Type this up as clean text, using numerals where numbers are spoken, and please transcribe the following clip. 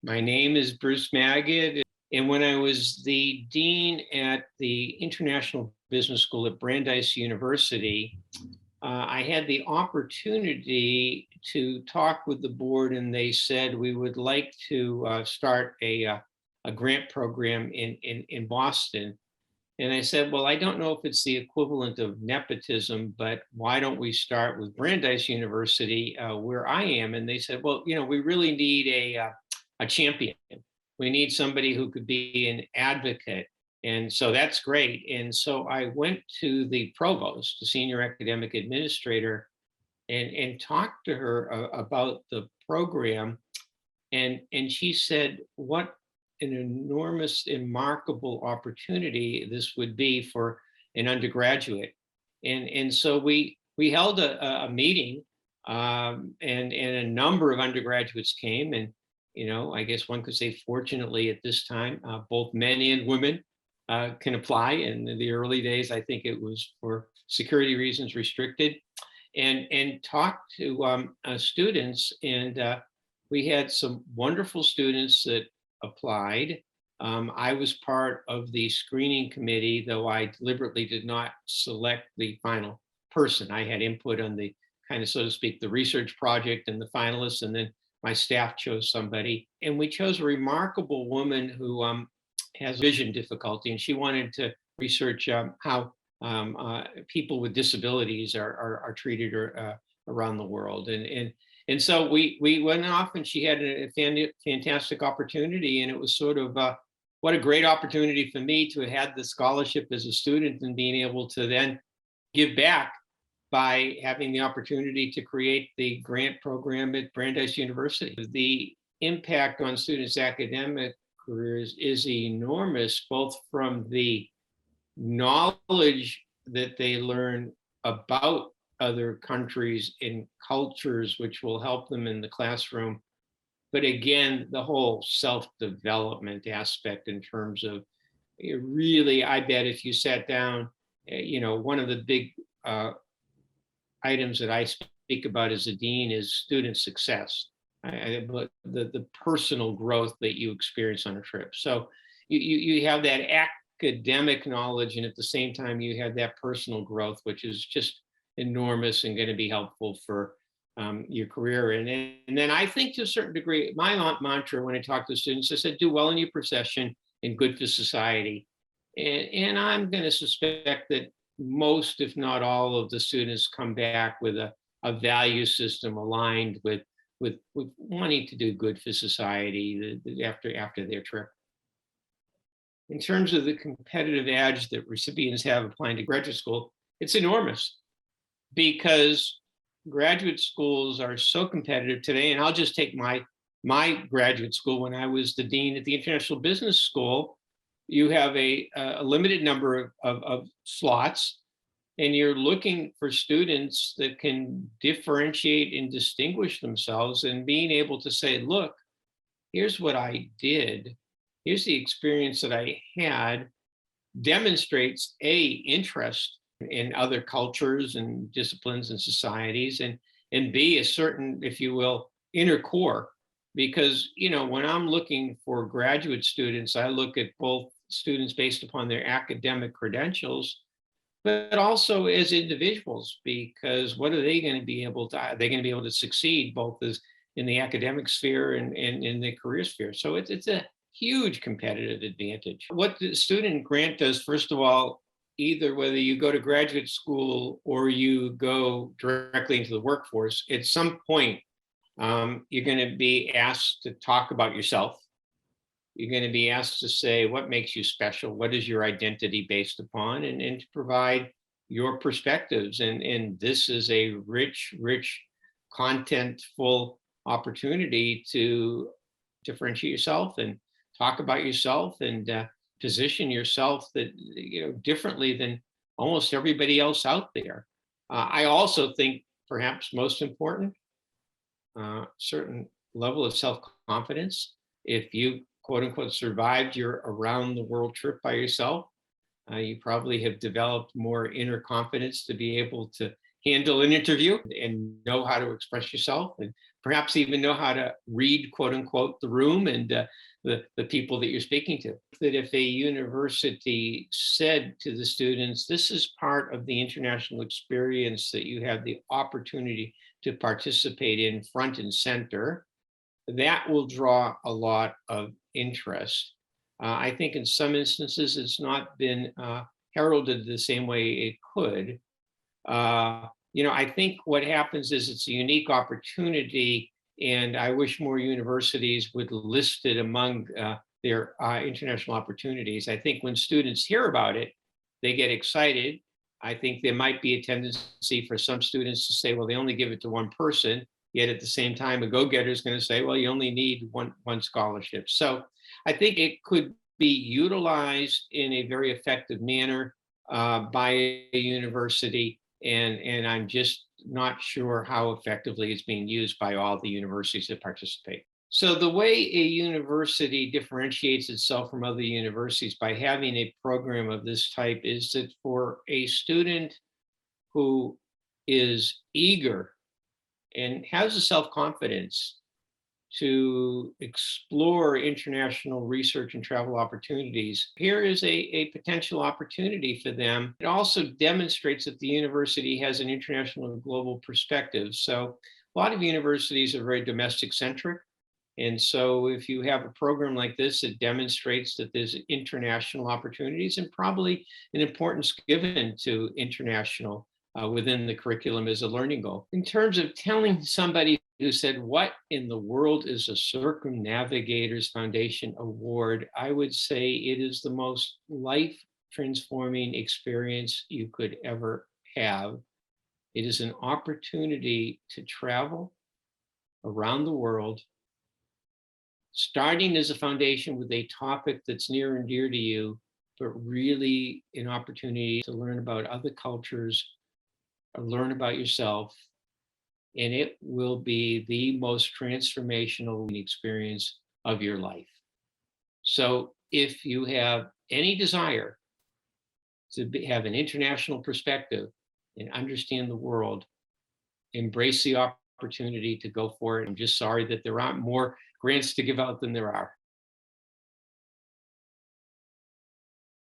My name is Bruce Magid, and when I was the dean at the International Business School at Brandeis University, I had the opportunity to talk with the board, and they said we would like to start a grant program in Boston. And I said, well, I don't know if it's the equivalent of nepotism, but why don't we start with Brandeis University, where I am? And they said, well, we really need a champion. We need somebody who could be an advocate. And so that's great. And so I went to the provost, the senior academic administrator, and talked to her about the program. And she said, what an enormous and remarkable opportunity this would be for an undergraduate. And so we held a meeting, and a number of undergraduates came. And I guess one could say, fortunately, at this time, both men and women can apply. And in the early days, I think it was for security reasons restricted. And talked to students, and we had some wonderful students that applied. I was part of the screening committee, though I deliberately did not select the final person. I had input on the kind of, so to speak, the research project and the finalists, and then my staff chose somebody. And we chose a remarkable woman who has vision difficulty, and she wanted to research how people with disabilities are treated around the world. And so we went off, and she had a fantastic opportunity. And it was sort of what a great opportunity for me to have had the scholarship as a student, and being able to then give back by having the opportunity to create the grant program at Brandeis University. The impact on students' academic careers is enormous, both from the knowledge that they learn about other countries and cultures, which will help them in the classroom. But again, the whole self-development aspect, in terms of really, I bet if you sat down, one of the big items that I speak about as a dean is student success. The personal growth that you experience on a trip. So you have that academic knowledge, and at the same time you have that personal growth, which is just enormous and going to be helpful for your career. And then I think, to a certain degree, my mantra when I talk to students, I said, do well in your profession and good for society. And I'm going to suspect that most, if not all, of the students come back with a value system aligned with wanting to do good for society after their trip. In terms of the competitive edge that recipients have applying to graduate school, it's enormous, because graduate schools are so competitive today. And I'll just take my graduate school. When I was the dean at the International Business School, you have a limited number of slots, and you're looking for students that can differentiate and distinguish themselves, and being able to say, look, here's what I did. Here's the experience that I had, demonstrates interest in other cultures and disciplines and societies, and B, a certain, if you will, inner core. Because, when I'm looking for graduate students, I look at both students based upon their academic credentials, but also as individuals, because what are they going to be able to, they're going to be able to succeed both as in the academic sphere and in the career sphere. So it's a huge competitive advantage. What the student grant does, first of all, either whether you go to graduate school or you go directly into the workforce, at some point, you're going to be asked to talk about yourself. You're going to be asked to say what makes you special, what is your identity based upon, and to provide your perspectives. And this is a rich, contentful opportunity to differentiate yourself and talk about yourself, and position yourself that differently than almost everybody else out there. I also think, perhaps most important, certain level of self-confidence. If you, quote unquote, survived your around the world trip by yourself, you probably have developed more inner confidence to be able to handle an interview and know how to express yourself, and perhaps even know how to read, quote unquote, the room and the people that you're speaking to. That if a university said to the students, this is part of the international experience that you have the opportunity to participate in front and center, that will draw a lot of interest. I think in some instances it's not been heralded the same way it could. I think what happens is it's a unique opportunity, and I wish more universities would list it among their international opportunities. I think when students hear about it, they get excited. I think there might be a tendency for some students to say, well, they only give it to one person. Yet at the same time, a go-getter is going to say, well, you only need one scholarship. So I think it could be utilized in a very effective manner by a university. And I'm just not sure how effectively it's being used by all the universities that participate. So the way a university differentiates itself from other universities by having a program of this type is that for a student who is eager and has the self-confidence to explore international research and travel opportunities, here is a potential opportunity for them. It also demonstrates that the university has an international and global perspective. So a lot of universities are very domestic centric. And so if you have a program like this, it demonstrates that there's international opportunities and probably an importance given to international within the curriculum as a learning goal. In terms of telling somebody who said, what in the world is a Circumnavigators Foundation Award? I would say it is the most life transforming experience you could ever have. It is an opportunity to travel around the world, starting as a foundation with a topic that's near and dear to you, but really an opportunity to learn about other cultures, learn about yourself, and it will be the most transformational experience of your life. So if you have any desire to have an international perspective and understand the world, embrace the opportunity to go for it. I'm just sorry that there aren't more grants to give out than there are.